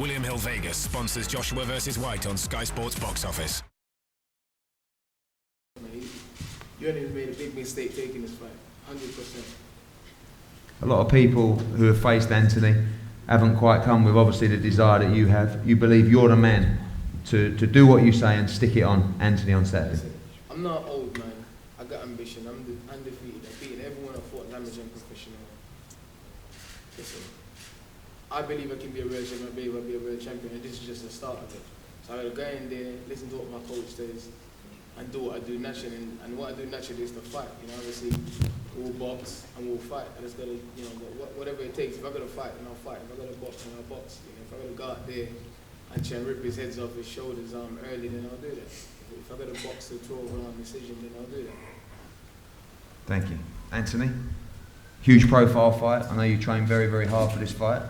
William Hill Vegas sponsors Joshua vs Whyte on Sky Sports Box Office. You have made a big mistake taking this fight, 100%. A lot of people who have faced Anthony haven't quite come with obviously the desire that you have. You believe you're the man to do what you say and stick it on Anthony on Saturday. I'm not old, man. I got ambition. I'm undefeated. I've beaten everyone I fought amateur and professional. Listen, I believe I can be a real champion. I believe I'll be a real champion, and this is just the start of it. So I gotta go in there, listen to what my coach says, and do what I do naturally. And what I do naturally is to fight. You know, obviously, we'll box and we'll fight. I just gotta, you know, whatever it takes. If I gotta fight, then I'll fight. If I gotta box, then I'll box. You know, if I gotta go out there and try and rip his heads off his shoulders early, then I'll do that. If I gotta box a 12-round decision, then I'll do that. Thank you. Anthony, huge profile fight. I know you trained very, very hard for this fight.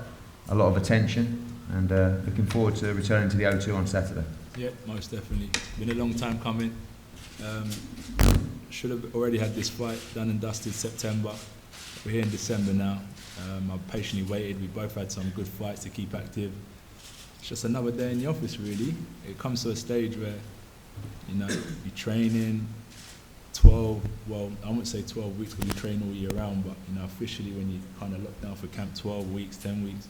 A lot of attention, and looking forward to returning to the O2 on Saturday. Yeah, most definitely. Been a long time coming. Should have already had this fight done and dusted September. We're here in December now. I've patiently waited. We both had some good fights to keep active. It's just another day in the office, really. It comes to a stage where, you know, you're training 12, well, I wouldn't say 12 weeks because we train all year round, but, you know, officially when you kind of lock down for camp 12 weeks, 10 weeks,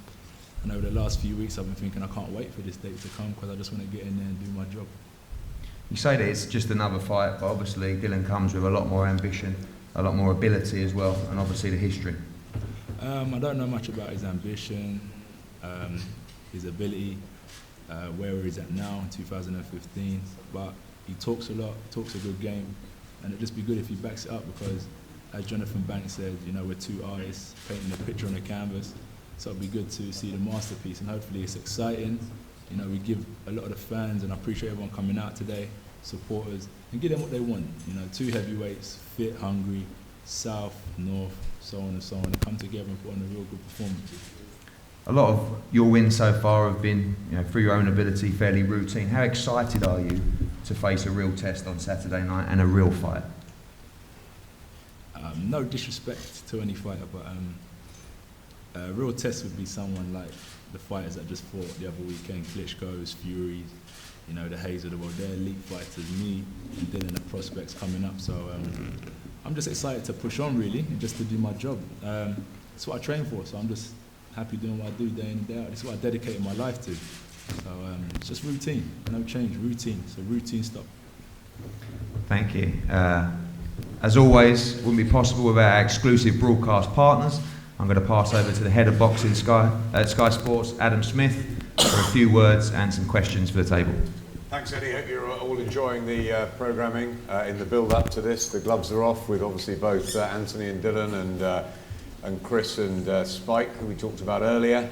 and over the last few weeks I've been thinking I can't wait for this date to come because I just want to get in there and do my job. You say that it's just another fight, but obviously Dillian comes with a lot more ambition, a lot more ability as well, and obviously the history. I don't know much about his ambition, his ability, where he's at now in 2015, but he talks a lot, talks a good game, and it'd just be good if he backs it up because, as Jonathan Banks said, you know, we're two artists painting a picture on a canvas, so it'd be good to see the masterpiece, and hopefully it's exciting. You know, we give a lot of the fans, and I appreciate everyone coming out today, supporters, and give them what they want. You know, two heavyweights, fit, hungry, south, north, so on and so on, and come together and put on a real good performance. A lot of your wins so far have been, you know, through your own ability, fairly routine. How excited are you to face a real test on Saturday night and a real fight? No disrespect to any fighter, but a real test would be someone like the fighters that just fought the other weekend, Klitschko's, Fury's, you know, the Hayes of the world. They're elite fighters, me and Dylan are prospects coming up. So I'm just excited to push on, really, and just to do my job. That's what I train for, so I'm just happy doing what I do day in and day out. This is what I dedicated my life to. So it's just routine, no change, routine. So routine stuff. Thank you. As always, wouldn't be possible without our exclusive broadcast partners. I'm going to pass over to the head of boxing at Sky Sports, Adam Smith, for a few words and some questions for the table. Thanks, Eddie. Hope you're all enjoying the programming in the build-up to this. The gloves are off with obviously both Anthony and Dylan and Chris and Spike, who we talked about earlier.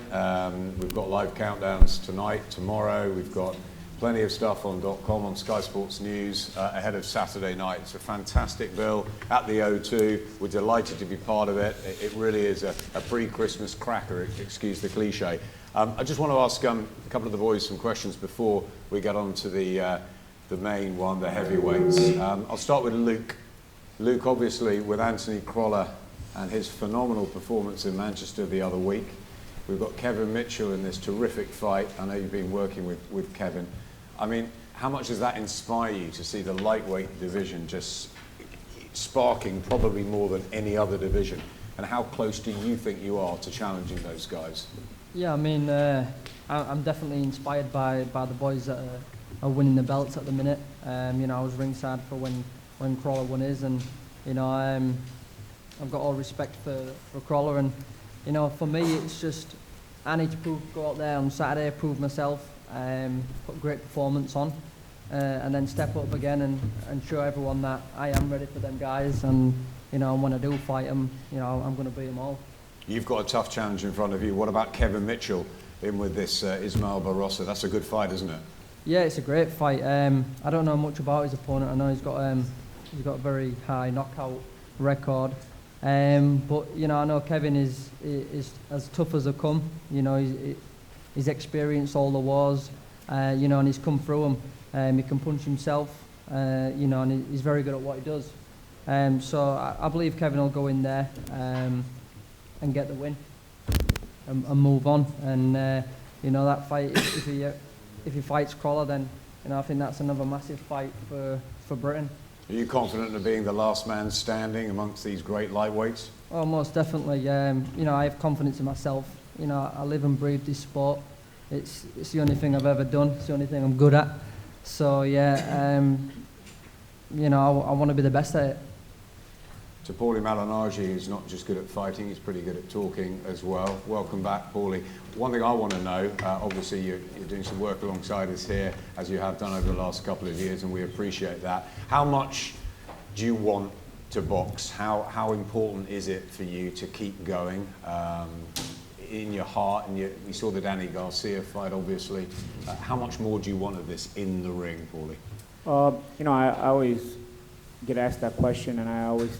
We've got live countdowns tonight, tomorrow. We've got plenty of stuff on .com, on Sky Sports News, ahead of Saturday night. It's a fantastic bill at the O2. We're delighted to be part of it. It really is a pre-Christmas cracker, excuse the cliche. I just want to ask a couple of the boys some questions before we get on to the main one, the heavyweights. I'll start with Luke. Luke, obviously, with Anthony Crolla and his phenomenal performance in Manchester the other week. We've got Kevin Mitchell in this terrific fight. I know you've been working with Kevin. I mean, how much does that inspire you to see the lightweight division just sparking probably more than any other division? And how close do you think you are to challenging those guys? Yeah, I mean, I'm definitely inspired by the boys that are winning the belts at the minute. You know, I was ringside for when Crawler won his, and you know, I've got all respect for Crawler, and you know, for me, it's just I need to go out there on Saturday, prove myself, put a great performance on, and then step up again and show everyone that I am ready for them guys, and you know, when I do fight them, you know, I'm going to beat them all. You've got a tough challenge in front of you. What about Kevin Mitchell in with this Ismael Barroso? That's a good fight, isn't it? Yeah, it's a great fight. I don't know much about his opponent. I know he's got a very high knockout record. But you know, I know Kevin is as tough as they come. You know, he's experienced all the wars. You know, and he's come through them. He can punch himself. You know, and he's very good at what he does. So I believe Kevin will go in there and get the win and move on. And you know, that fight, if he fights Crawler, then, you know, I think that's another massive fight for Britain. Are you confident of being the last man standing amongst these great lightweights? Oh, most definitely. You know, I have confidence in myself. You know, I live and breathe this sport. It's the only thing I've ever done. It's the only thing I'm good at. So yeah, you know, I want to be the best at it. To Paulie Malignaggi, who's not just good at fighting, he's pretty good at talking as well. Welcome back, Paulie. One thing I want to know, obviously you're doing some work alongside us here, as you have done over the last couple of years, and we appreciate that. How much do you want to box? How important is it for you to keep going in your heart? And we saw the Danny Garcia fight, obviously. How much more do you want of this in the ring, Paulie? You know, I always get asked that question, and I always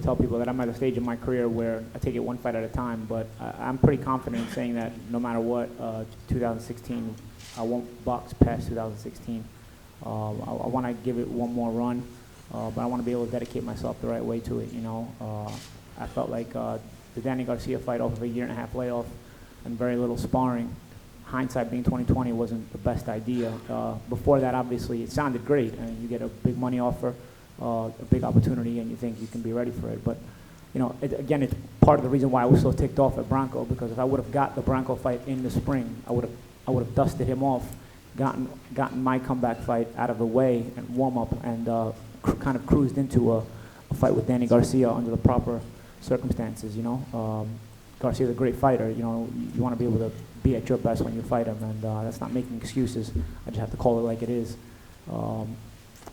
tell people that I'm at a stage in my career where I take it one fight at a time, but I'm pretty confident in saying that no matter what, 2016, I won't box past 2016. I want to give it one more run, but I want to be able to dedicate myself the right way to it, you know. I felt like the Danny Garcia fight off of a 1.5-year layoff and very little sparring, hindsight being 2020, wasn't the best idea. Before that, obviously, it sounded great, and you get a big money offer, a big opportunity, and you think you can be ready for it. But, you know, again, it's part of the reason why I was so ticked off at Bronco, because if I would have got the Bronco fight in the spring, I would have dusted him off, gotten my comeback fight out of the way and warm up, and kind of cruised into a fight with Danny Garcia under the proper circumstances. You know, Garcia's a great fighter. You know, you want to be able to be at your best when you fight him, and that's not making excuses. I just have to call it like it is.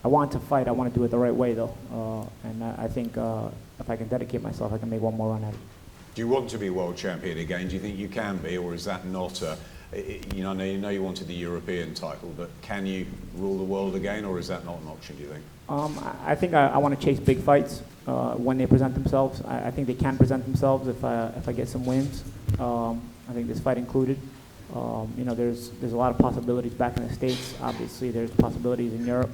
I want to fight. I want to do it the right way, though, and I think if I can dedicate myself, I can make one more run at it. Do you want to be world champion again? Do you think you can be, or is that not a, you know you wanted the European title, but can you rule the world again, or is that not an option, do you think? I think I want to chase big fights when they present themselves. I think they can present themselves if I get some wins. I think this fight included. You know, there's a lot of possibilities back in the States. Obviously, there's possibilities in Europe.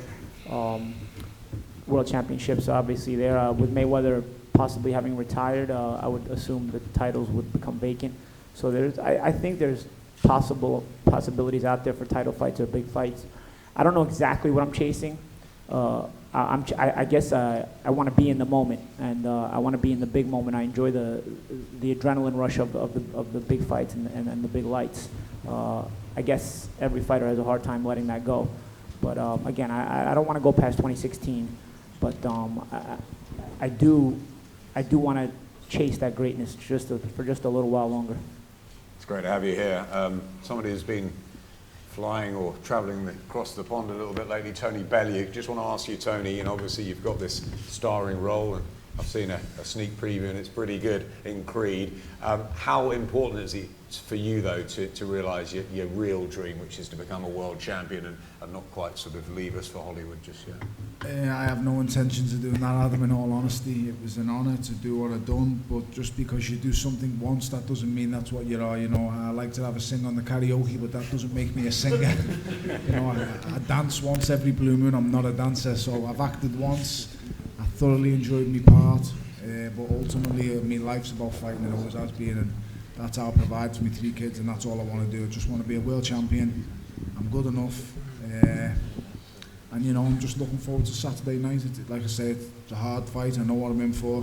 World Championships, obviously, there. With Mayweather possibly having retired, I would assume the titles would become vacant. So I think there's possibilities out there for title fights or big fights. I don't know exactly what I'm chasing. I guess I want to be in the moment, and I want to be in the big moment. I enjoy the adrenaline rush of the big fights and the big lights. I guess every fighter has a hard time letting that go. But again, I don't want to go past 2016, but I do want to chase that greatness for just a little while longer. It's great to have you here. Somebody who's been flying or travelling across the pond a little bit lately, Tony Bellew. Just want to ask you, Tony, and obviously you've got this starring role, and I've seen a sneak preview, and it's pretty good in Creed. How important is it for you, though, to realise your real dream, which is to become a world champion and not quite sort of leave us for Hollywood just yet? I have no intentions of doing that, Adam, in all honesty. It was an honour to do what I've done, but just because you do something once, that doesn't mean that's what you are. You know, I like to have a sing on the karaoke, but that doesn't make me a singer. You know, I dance once every blue moon. I'm not a dancer, so I've acted once. I thoroughly enjoyed my part, but ultimately, I mean, life's about fighting, and always has been, and that's how I provide for my 3 kids, and that's all I want to do. I just want to be a world champion. I'm good enough. And you know, I'm just looking forward to Saturday night. Like I said, it's a hard fight. I know what I'm in for,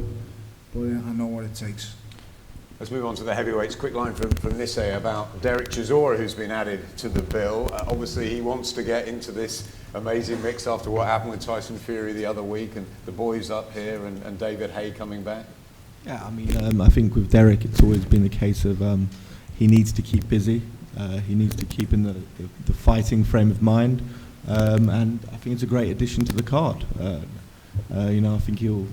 but I know what it takes. Let's move on to the heavyweights. Quick line from Nisse about Derek Chisora, who's been added to the bill. Obviously, he wants to get into this amazing mix after what happened with Tyson Fury the other week, and the boys up here, and David Haye coming back. Yeah, I mean, I think with Derek, it's always been the case of he needs to keep busy. He needs to keep in the fighting frame of mind. And I think it's a great addition to the card. You know, I think he'll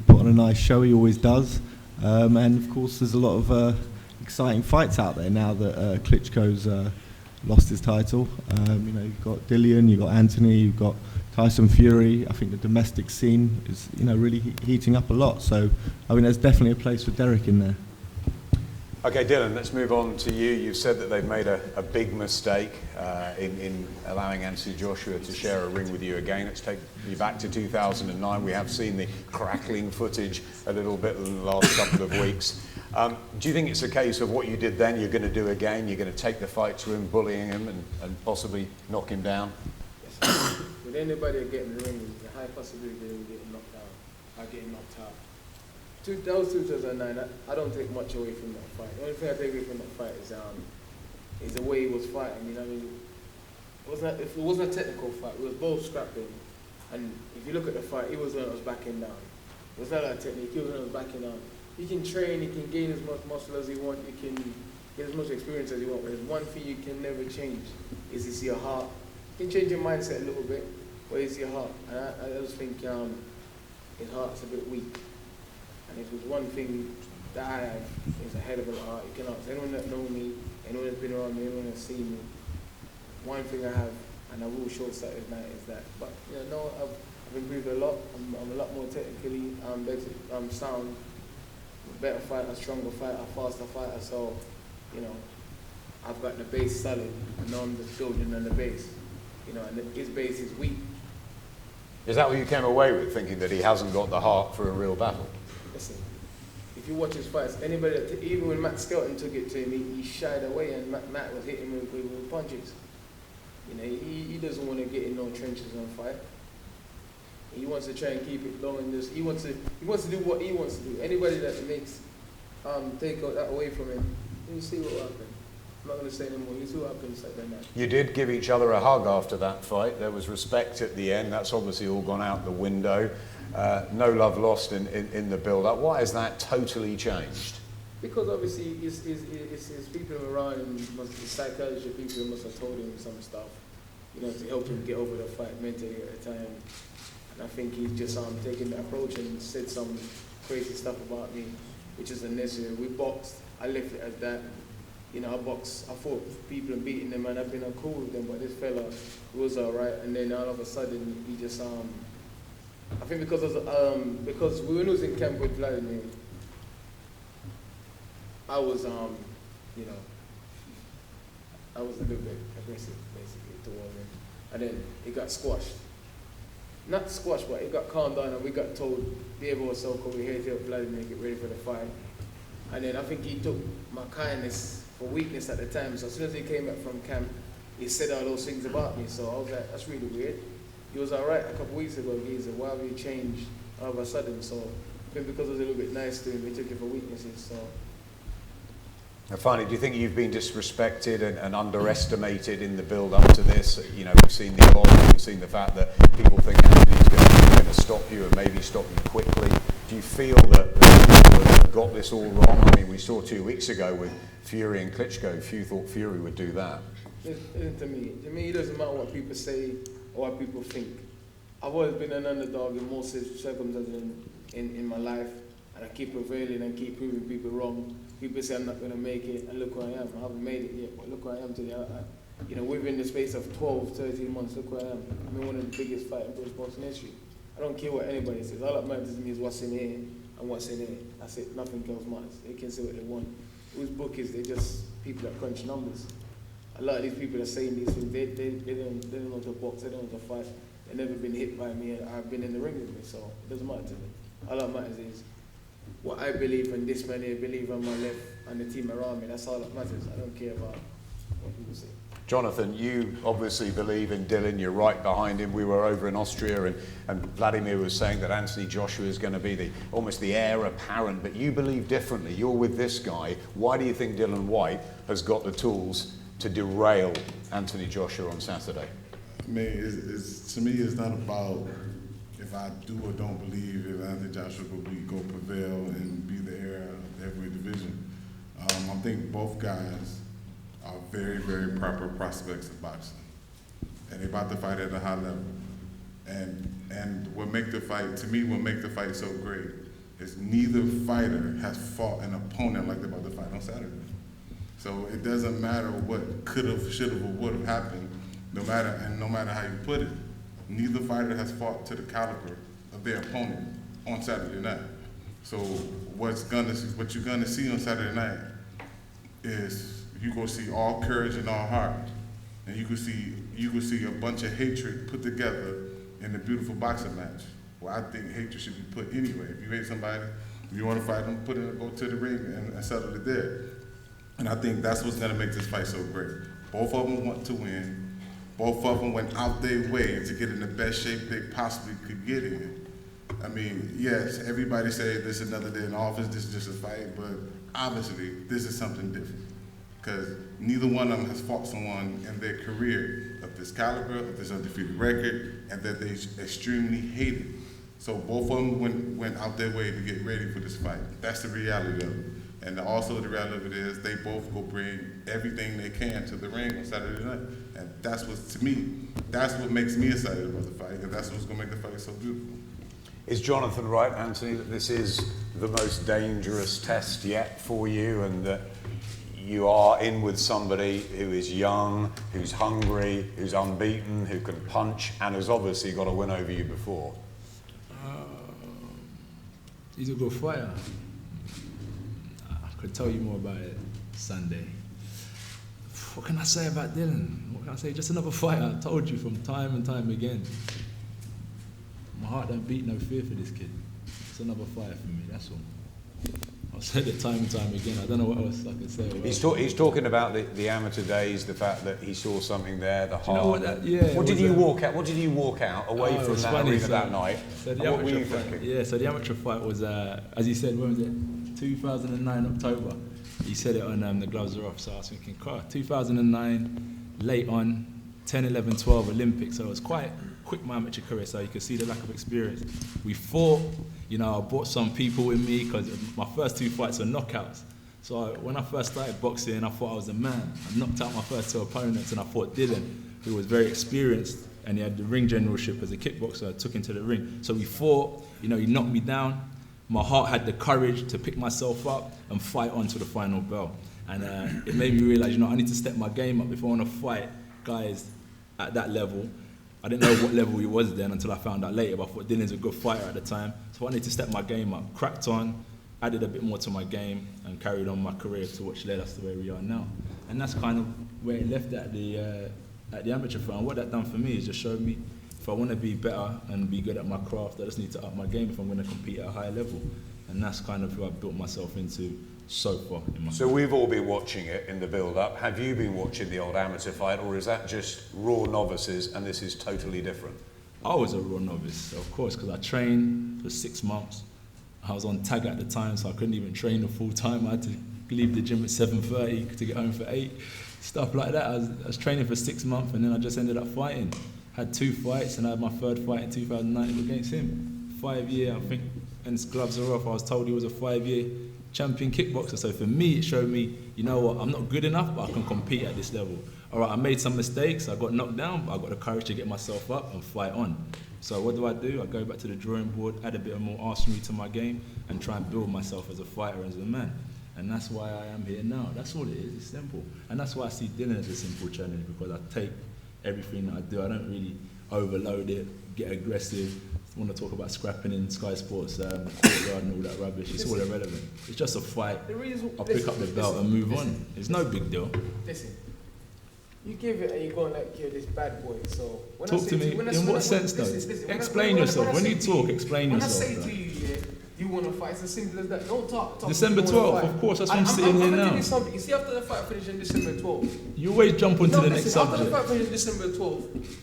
put on a nice show. He always does. And of course, there's a lot of exciting fights out there now that Klitschko's lost his title. You know, you've got Dillian, you've got Anthony, you've got Tyson Fury. I think the domestic scene is, you know, really heating up a lot. So I mean, there's definitely a place for Derek in there. Okay, Dylan, let's move on to you. You've said that they've made a big mistake in allowing Anthony Joshua to share a ring with you again. Let's take you back to 2009. We have seen the crackling footage a little bit in the last couple of weeks. Do you think it's a case of what you did then you're going to do again? You're going to take the fight to him, bullying him, and possibly knock him down? With anybody that get in the ring, there's a high possibility they will get knocked down. I get knocked out. That was 2009. I don't take much away from that fight. The only thing I take away from that fight is the way he was fighting. You know what I mean? It wasn't a technical fight. We was both scrapping. And if you look at the fight, he was the one that was backing down. It was not a technique. He was the one that was backing down. He can train. He can gain as much muscle as he wants. He can get as much experience as he wants. But there's one thing you can never change is your heart. You can change your mindset a little bit, but it's your heart. And I just think his heart's a bit weak. And if there's one thing that I have, is a hell of a heart. You can ask anyone that knows me, anyone that's been around me, anyone that's seen me. One thing I have, and I will show Saturday night, is that. But I've improved a lot. I'm a lot more technically better, sound, better fighter, stronger fighter, faster fighter. So, I've got the base solid, and now I'm just building on the base. And his base is weak. Is that what you came away with, thinking that he hasn't got the heart for a real battle? Listen, if you watch his fights, anybody even when Matt Skelton took it to him, he shied away, and Matt was hitting him with punches. He doesn't want to get in no trenches and fight. He wants to try and keep it low, and he wants to do what he wants to do. Anybody that makes take that away from him, you see what will happen. I'm not going to say anymore. You see what happens like that. You did give each other a hug after that fight. There was respect at the end. That's obviously all gone out the window. No love lost in the build-up. Why has that totally changed? Because obviously it's people around him, the psychology people must have told him some stuff, to help him get over the fight mentally at the time. And I think he's just taken the approach and said some crazy stuff about me, which is unnecessary. We boxed. I left it at that. I boxed. I fought people and beating them, and I've been cool with them. But this fella was alright, and then all of a sudden he just I think because we were losing camp with Vladimir, I was I was a little bit aggressive basically towards him, and then it got squashed. Not squashed, but it got calmed down, and we got told, Diego was so cool, we're here to help Vladimir get ready for the fight. And then I think he took my kindness for weakness at the time. So as soon as he came back from camp, he said all those things about me. So I was like, that's really weird. He was all right a couple of weeks ago. He said, why have you changed all of a sudden? So I think because I was a little bit nice to him, he took it for weaknesses. So. And finally, do you think you've been disrespected and underestimated in the build-up to this? We've seen the odds, we've seen the fact that people think Anthony's going to stop you and maybe stop you quickly. Do you feel that people have got this all wrong? I mean, we saw 2 weeks ago with Fury and Klitschko. Few thought Fury would do that. To me, it doesn't matter what people say or what people think. I've always been an underdog in most circumstances in my life, and I keep prevailing and keep proving people wrong. People say I'm not going to make it, and look who I am. I haven't made it yet, but look who I am today. Within the space of 12, 13 months, look who I am. I'm one of the biggest fighting British boxing history. I don't care what anybody says. All that matters to me is what's in here and what's in here. That's it. Nothing else matters. They can say what they want. Whose book is? They're just people that crunch numbers. A lot of these people are saying these things. They don't know to box. They don't know to fight. They've never been hit by me, and I've been in the ring with me. So it doesn't matter to me. All that matters is what I believe, and this man here believe on my left, and the team around me. That's all that matters. I don't care about what people say. Jonathan, you obviously believe in Dillian. You're right behind him. We were over in Austria, and Vladimir was saying that Anthony Joshua is going to be almost the heir apparent, but you believe differently. You're with this guy. Why do you think Dillian Whyte has got the tools to derail Anthony Joshua on Saturday? I mean, to me, it's not about if I do or don't believe if Anthony Joshua will go prevail and be the heir of the heavyweight division. I think both guys are very, very proper prospects of boxing, and they're about to fight at a high level. And what make the fight, to me, what make the fight so great is neither fighter has fought an opponent like they're about to fight on Saturday. So it doesn't matter what could have, should have, or would have happened, no matter how you put it, neither fighter has fought to the caliber of their opponent on Saturday night. So what you're gonna see on Saturday night is you're gonna see all courage and all heart, and you can see a bunch of hatred put together in a beautiful boxing match. Well, I think hatred should be put anyway. If you hate somebody, If you want to fight him, go to the ring and settle it there. And I think that's what's going to make this fight so great. Both of them want to win. Both of them went out their way to get in the best shape they possibly could get in. I mean, yes, everybody say this is another day in office, this is just a fight, but obviously this is something different. Because neither one of them has fought someone in their career of this caliber, of this undefeated record, and that they extremely hated. So both of them went out their way to get ready for this fight. That's the reality of it. And also the reality of it is they both go bring everything they can to the ring on Saturday night. And that's what, to me, that's what makes me excited about the fight, and that's what's going to make the fight so beautiful. Is Jonathan right, Anthony, that this is the most dangerous test yet for you, and that you are in with somebody who is young, who's hungry, who's unbeaten, who can punch, and has obviously got a win over you before? He's a good fighter. I could tell you more about it Sunday. What can I say about Dillian? What can I say? Just another fighter. I told you from time and time again. My heart don't beat no fear for this kid. It's another fighter for me, that's all. I've said it time and time again. I don't know what else I can say. He's talking about the amateur days, the fact that he saw something there, the heart. You know what that, yeah. What did you walk out? What did you walk out away from that arena that night? So and what were you thinking? Yeah, so the amateur fight was, as he said, when was it? 2009 October. He said it on The Gloves Are Off. So I was thinking, God, 2009, late on, 10, 11, 12 Olympics. So it was quite quick, my amateur career, so you can see the lack of experience. We fought, you know, I brought some people with me because my first 2 fights were knockouts. So when I first started boxing, I thought I was a man. I knocked out my first 2 opponents, and I fought Dillian, who was very experienced, and he had the ring generalship as a kickboxer. I took him to the ring. So we fought, you know, he knocked me down. My heart had the courage to pick myself up and fight on to the final bell. And it made me realize, you know, I need to step my game up if I want to fight guys at that level. I didn't know what level he was then until I found out later, but I thought Dillian's a good fighter at the time. So I need to step my game up, cracked on, added a bit more to my game, and carried on my career to which led us to where we are now. And that's kind of where it left at the amateur fight. And what that done for me is just showed me if I want to be better and be good at my craft, I just need to up my game if I'm going to compete at a higher level. And that's kind of who I've built myself into so far in my So we've all been watching it in the build-up. Have you been watching the old amateur fight, or is that just raw novices and this is totally different? I was a raw novice, of course, because I trained for 6 months. I was on tag at the time, so I couldn't even train the full time. I had to leave the gym at 7:30 to get home for 8. Stuff like that. I was training for 6 months, and then I just ended up fighting. Had 2 fights, and I had my 3rd fight in 2019 against him. 5-year, I think, and his gloves are off. I was told he was a 5-year champion kickboxer. So for me, it showed me, you know what, I'm not good enough, but I can compete at this level. All right, I made some mistakes, I got knocked down, but I got the courage to get myself up and fight on. So what do? I go back to the drawing board, add a bit more arsenal to my game, and try and build myself as a fighter, as a man. And that's why I am here now. That's all it is, it's simple. And that's why I see Dillian as a simple challenge, because I take everything that I do, I don't really overload it, get aggressive. I want to talk about scrapping in Sky Sports, courtyard and all that rubbish. It's all irrelevant. It's just a fight. I'll pick up the belt and move on. It's no big deal. Listen, you give it and you're going like you're this bad boy. So when talk to me. In what sense, though? Explain yourself. When you talk, explain yourself. When I say to you, yeah, you want to fight, it's as simple as that. Don't talk. December 12th, of course. That's why I'm sitting here now. You see, after the fight finished on December 12th, you always jump onto the next subject. After the fight finished December 12th,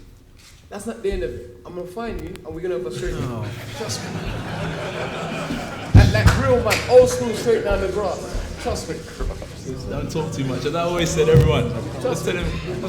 that's not the end of it. I'm going to find you and we're going to have a straight down. Trust me. like real man, old school straight down the grass. Trust me. Don't talk too much. As I always said, everyone, just tell him,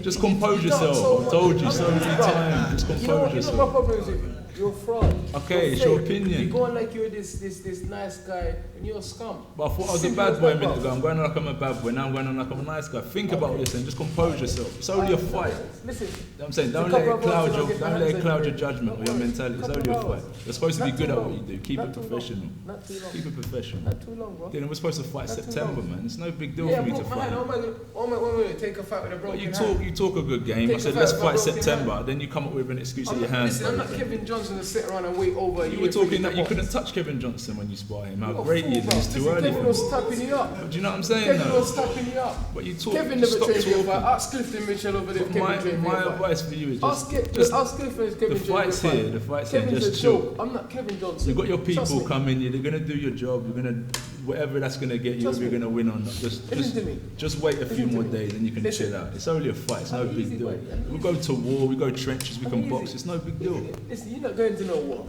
just compose yourself. I've told you so many times, just compose yourself. You know what my problem is? You're a fraud. Okay, it's your opinion. You're going like you're this nice guy and you're a scum. But I thought I was a bad boy a minute ago. I'm going on like I'm a bad boy. Now I'm going on like I'm a nice guy. Think about this and just compose yourself. It's only a fight. Listen. You know what I'm saying? Don't let it cloud your judgment or your mentality. It's only a fight. You're supposed to be good at what you do. Keep it professional. Not too long. Keep it professional. Not too long, bro. Then we're supposed to fight September, man. It's no big deal for me to fight. Oh my, take a fight with a broken hand. You talk a good game. I said let's fight September. Then you come up with an excuse at your hands. Listen, I'm not Kevin Johnson. Johnson to sit around and wait over. You were talking that you couldn't touch Kevin Johnson when you spar him. How You're a great he is, fool, and it's bruv. too Listen, early Kevin for was him. tapping you up. Do you know what I'm saying? Kevin though? was tapping you up. But you talk. Kevin never stop trained you, but talking. ask Clifton Mitchell over there. My Kevin trained you. advice for you is Ask just Clifton is Kevin the fight's trained you. here. The fight's here. Kevin's Just a chill. joke. I'm not Kevin Johnson. You've got your Trust people me. coming here. They're gonna do your job. You're gonna whatever that's gonna get you. Trust If you're me. gonna win or not. Listen to me. Just wait a few Listen to more me. days and you can Listen. chill out. It's only a fight. It's no I'm big easy, deal. buddy. I'm We go to war. We go trenches. We I'm can easy. box. It's no big deal. Listen, you're not going to no war.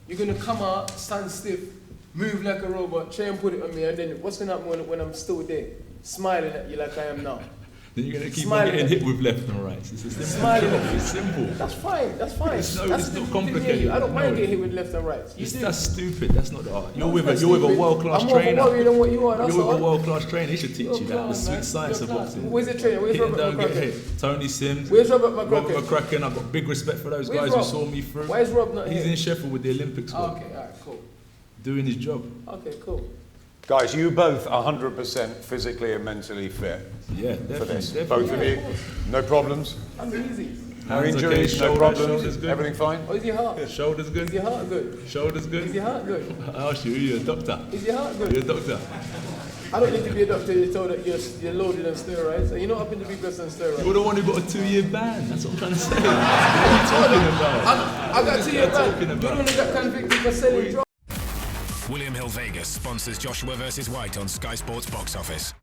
You're going to come out, stand stiff, move like a robot, try and put it on me, and then what's going to happen when I'm still there? Smiling at you like I am now. Then you're gonna keep on Smiling getting at hit you. with left and right. It's a simple Smiling job. at you. It's simple. That's fine, that's fine. It's no- That's it's the not difference between complicated. you. I don't mind No. getting hit with left and right. You do. That's stupid. That's not the art. You're No, with that's a stupid. world-class I'm more trainer. worried than what you are. That's You're with all. a world-class trainer. He should teach You're you that. The class, sweet man. science You're of class. boxing. Where's the trainer? Where's Hit and Robert don't get McCracken? hit. Tony Sims. Where's Robert Robert McCracken? McCracken. I've got big respect for those Where's guys who Rob? saw me through. Why is Rob not He's here? in Sheffield with the Olympic Oh, squad, okay, alright, cool. doing his job. Okay, cool. Guys, you both 100% physically and mentally fit Yeah, for definitely. this. definitely. Both of you. No problems? I'm easy. No Hands injuries? okay, No shoulders problems? good. Everything fine? Oh, is your heart? Shoulders Is good. your heart good? Shoulders Is good. your heart good? I asked you, you're a doctor. Is your heart good? You're a doctor. I don't need to be a doctor to tell that you're loaded on steroids. Are you not up in the big on steroids? You're the one who got a 2-year ban. That's what I'm trying to say. What are you talking about? I got 2 years What are you back. talking You about? only got convicted for selling drugs. William Hill Vegas sponsors Joshua vs. White on Sky Sports Box Office.